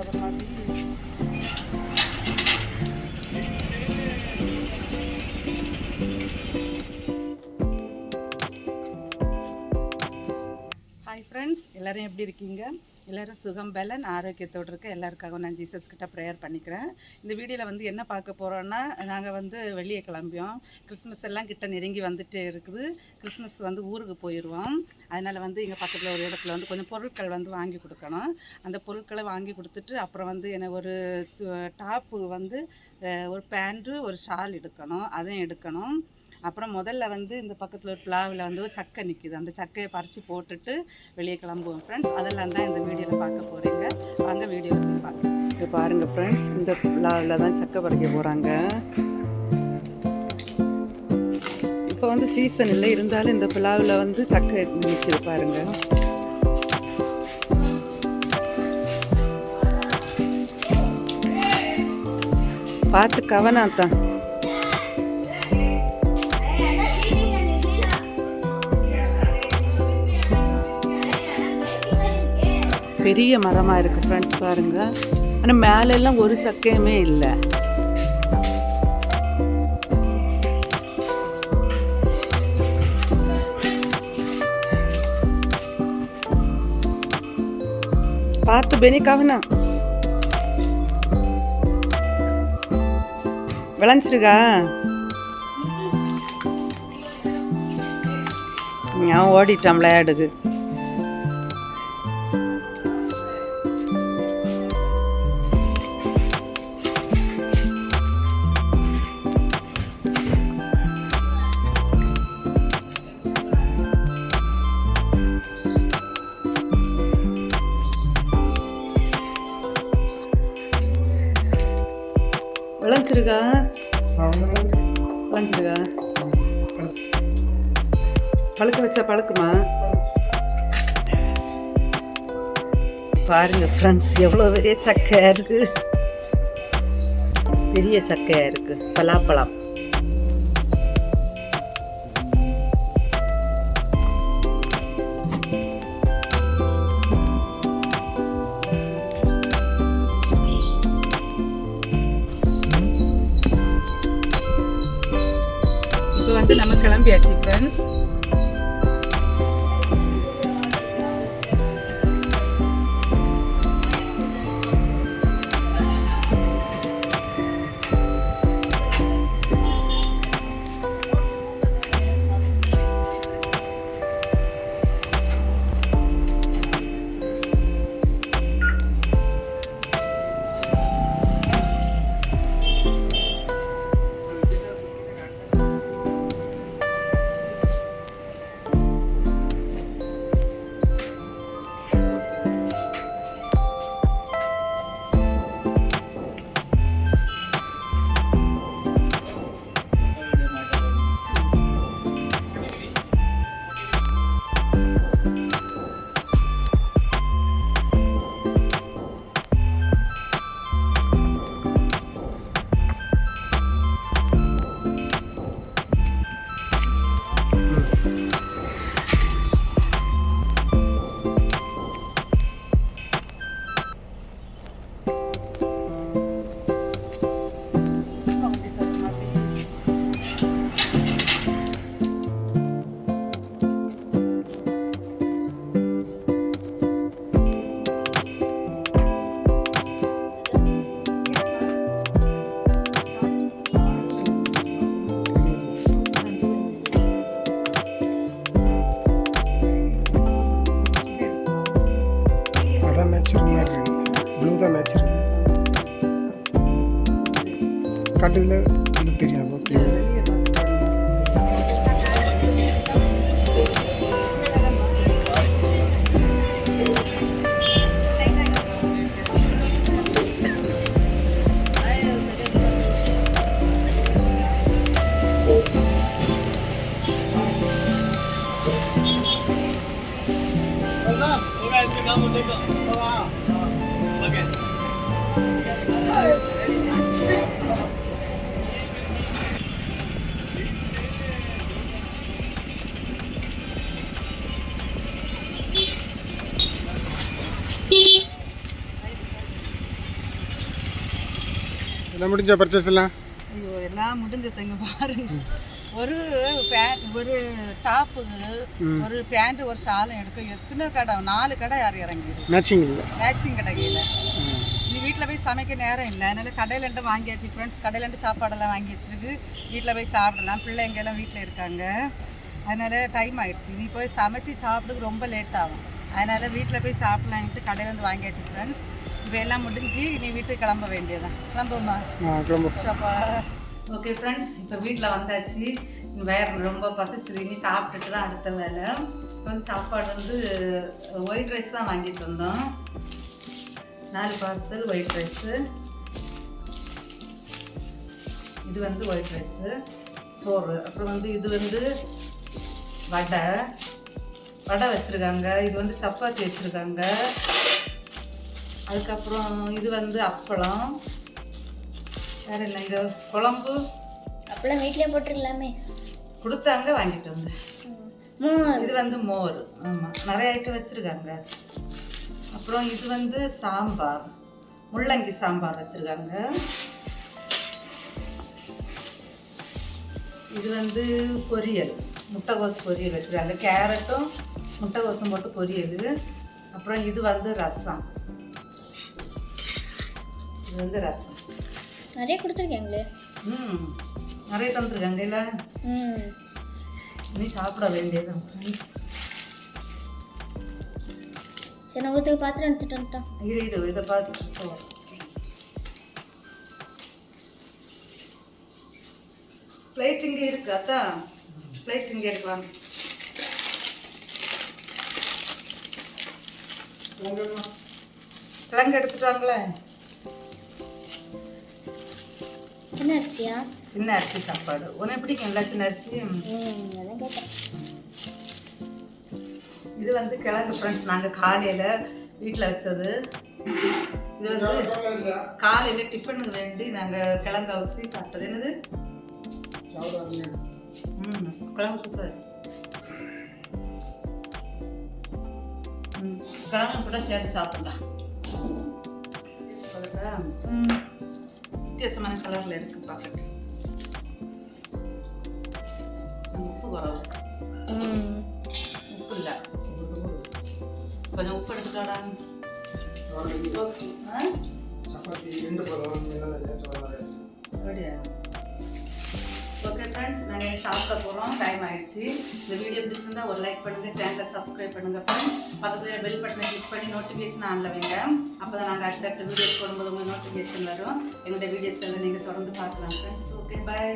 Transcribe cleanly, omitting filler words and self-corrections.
sabar mati. Hi friends, எல்லோரும் எப்படி இருக்கீங்க? எல்லோரும் சுகம் பலன் ஆரோக்கியத்தோடு இருக்க எல்லாருக்காகவும் நான் ஜீசஸ் கிட்ட ப்ரேயர் பண்ணிக்கிறேன். இந்த வீடியோவில் வந்து என்ன பார்க்க போகிறோன்னா, நாங்கள் வந்து வெளியே கிளம்பியோம். கிறிஸ்மஸ் எல்லாம் கிட்ட நெருங்கி வந்துட்டே இருக்குது. கிறிஸ்மஸ் வந்து ஊருக்கு போயிடுவோம். அதனால் வந்து எங்கள் பக்கத்தில் ஒரு இடத்துல வந்து கொஞ்சம் பொருட்கள் வந்து வாங்கி கொடுக்கணும். அந்த பொருட்களை வாங்கி கொடுத்துட்டு அப்புறம் வந்து எனக்கு ஒரு டாப்பு வந்து ஒரு பேண்ட்டு ஒரு ஷால் எடுக்கணும், அதையும் எடுக்கணும். அப்புறம் முதல்ல வந்து இந்த பக்கத்தில் ஒரு பிளாவில் வந்து ஒரு சக்கை நிற்கிது. அந்த சக்கையை பறித்து போட்டுட்டு வெளியே கிளம்புவோம் ஃப்ரெண்ட்ஸ். அதெல்லாம் தான் இந்த வீடியோவில் பார்க்க போகிறீங்க. வாங்க வீடியோவில் போய் பார்க்கலாம். இப்போ பாருங்கள் ஃப்ரெண்ட்ஸ், இந்த பிளாவில் தான் சக்கை பறிக்க போகிறாங்க. இப்போ வந்து சீசன் இல்லை, இருந்தாலும் இந்த பிளாவில் வந்து சக்கை நிற்கிது பாருங்கள். பார்த்து கவனம். பெரிய மரமாக இருக்குது ஃப்ரெண்ட்ஸ் பாருங்கள். ஆனால் மேலெல்லாம் ஒரு சக்கையுமே இல்லை. பார்த்து பெனி கவனா விளைஞ்சிருக்கா? நான் ஓடிட்டான் விளையாடுது. விளைஞ்சிருக்கா? விளைஞ்சிருக்கா? பழுக்க வச்சா பழுக்குமா? பாருங்க ஃப்ரெண்ட்ஸ், எவ்வளோ பெரிய சக்கையாக இருக்குது. பெரிய சக்கையாக இருக்குது. பலாப்பழம். வந்து நம்ம கிளம்பியாச்சு ஃப்ரெண்ட்ஸ். ப்ளூ தான் மேட்ச் காட்டுதில் இது தெரியும். எல்லாம் முடிஞ்ச பர்ச்சேஸ் எல்லாம்? ஐயோ எல்லாம் முடிஞ்சதுங்க பாருங்க. ஒரு பேண்ட், ஒரு டாப்புக்கு, ஒரு பேண்ட், ஒரு ஷாலும் எடுக்க எத்தனை கடை, 4 கடை யார் இறங்கிடும். மேட்சிங் இல்லை, மேட்சிங் கிடைக்கல. நீ வீட்டில் போய் சமைக்க நேரம் இல்லை, அதனால கடையிலண்டு வாங்கியாச்சு ஃப்ரெண்ட்ஸ். கடையிலண்டு சாப்பாடெல்லாம் வாங்கி வச்சிருக்கு, வீட்டில் போய் சாப்பிடலாம். பிள்ளைங்கெல்லாம் வீட்டில் இருக்காங்க, அதனால் டைம் ஆகிடுச்சு. நீ போய் சமைச்சு சாப்பிட்றதுக்கு ரொம்ப லேட் ஆகும், அதனால் வீட்டில் போய் சாப்பிட்லான்ட்டு கடையிலேருந்து வாங்கியாச்சு ஃப்ரெண்ட்ஸ். இப்போ எல்லாம் முடிஞ்சு நீ வீட்டுக்கு கிளம்ப வேண்டியதான். கிளம்புமா? ஷப்பா. ஓகே ஃப்ரெண்ட்ஸ், இப்போ வீட்டில் வந்தாச்சு. வேறு ரொம்ப பசிச்சிரு, இனி சாப்பிட்டுட்டு தான் அடுத்த வேலை. இப்போ வந்து சாப்பாடு வந்து ஒயிட் ரைஸ் தான் வாங்கிட்டு வந்தோம். 4 பார்சல் ஒயிட் ரைஸு. இது வந்து ஒயிட் ரைஸு சோறு. அப்புறம் வந்து இது வந்து வடை வச்சுருக்காங்க. இது வந்து சப்பாத்தி வச்சுருக்காங்க. அதுக்கப்புறம் இது வந்து அப்பளம். வேறு என்ன, இங்கே குழம்பு. அப்பளம் வீட்டிலே போட்டுருக்கலாமே. கொடுத்தாங்க, வாங்கிட்டு வந்தேன். இது வந்து மோர். ஆமாம், நிறைய ஐட்டம் வச்சுருக்காங்க. அப்புறம் இது வந்து சாம்பார், முள்ளங்கி சாம்பார் வச்சுருக்காங்க. இது வந்து பொரியல், முட்டைகோஸ் பொரியல் வச்சுருக்காங்க. கேரட்டும் முட்டைகோஸும் போட்டு பொரியல். அப்புறம் இது வந்து ரசம். இது வந்து ரசம் நிறைய கொடுத்துருக்காங்களே. நிறைய தந்துருக்காங்க இல்லை. நீ சாப்பிட வேண்டியதான் ஃப்ரெண்ட்ஸ். சரி, உங்களுக்கு பாத்திரம் எடுத்துட்டு வந்துட்டோம். இரு இதை பார்த்து பிளேட் இங்கே இருக்கு. அதான் பிளேட் இங்கே இருக்கலாம். கிழங்கு எடுத்துட்டாங்களே. சின்ன அரிசியா? சின்ன அரிசி சாப்பாடு உனக்கு பிடிக்கும்ல சின்ன அரிசி? இது வந்து கிழங்கு ஃப்ரெண்ட்ஸ், நாங்கள் காலையில் வீட்டில் வச்சது. இது வந்து காலையில் டிஃபனுக்கு வேண்டி நாங்கள் கிழங்கு அரிசி சாப்பிட்டது. என்னது கிழங்கு சூப்பர். கிழங்கு கூட சேர்த்து சாப்பிடலாம். வித்தியாசமான கலரில் இருக்குது பாக்கெட். உப்பு குறவு. உப்பு இல்லை, கொஞ்சம் உப்பு எடுத்துட்டாடா. அப்படியா? ஓகே ஃப்ரெண்ட்ஸ், நாங்கள் சாப்பிட போகிறோம். டைம் ஆகிடுச்சு. இந்த வீடியோ பிடிச்சிருந்தா ஒரு லைக் பண்ணுங்கள், சேனலை சப்ஸ்கிரைப் பண்ணுங்கள் ஃப்ரெண்ட்ஸ். பக்கத்தில் பெல் பட்டனை கிளிக் பண்ணி நோட்டிஃபிகேஷன் ஆனில் வைங்க. அப்போ தான் நாங்கள் அடுத்தடுத்த வீடியோஸ் போடும்போது உங்களுக்கு நோட்டிஃபிகேஷன் வரும். எங்களுடைய வீடியோஸ் எல்லாம் நீங்கள் தொடர்ந்து பார்க்கலாம் ஃப்ரெண்ட்ஸ். ஓகே, பாய்.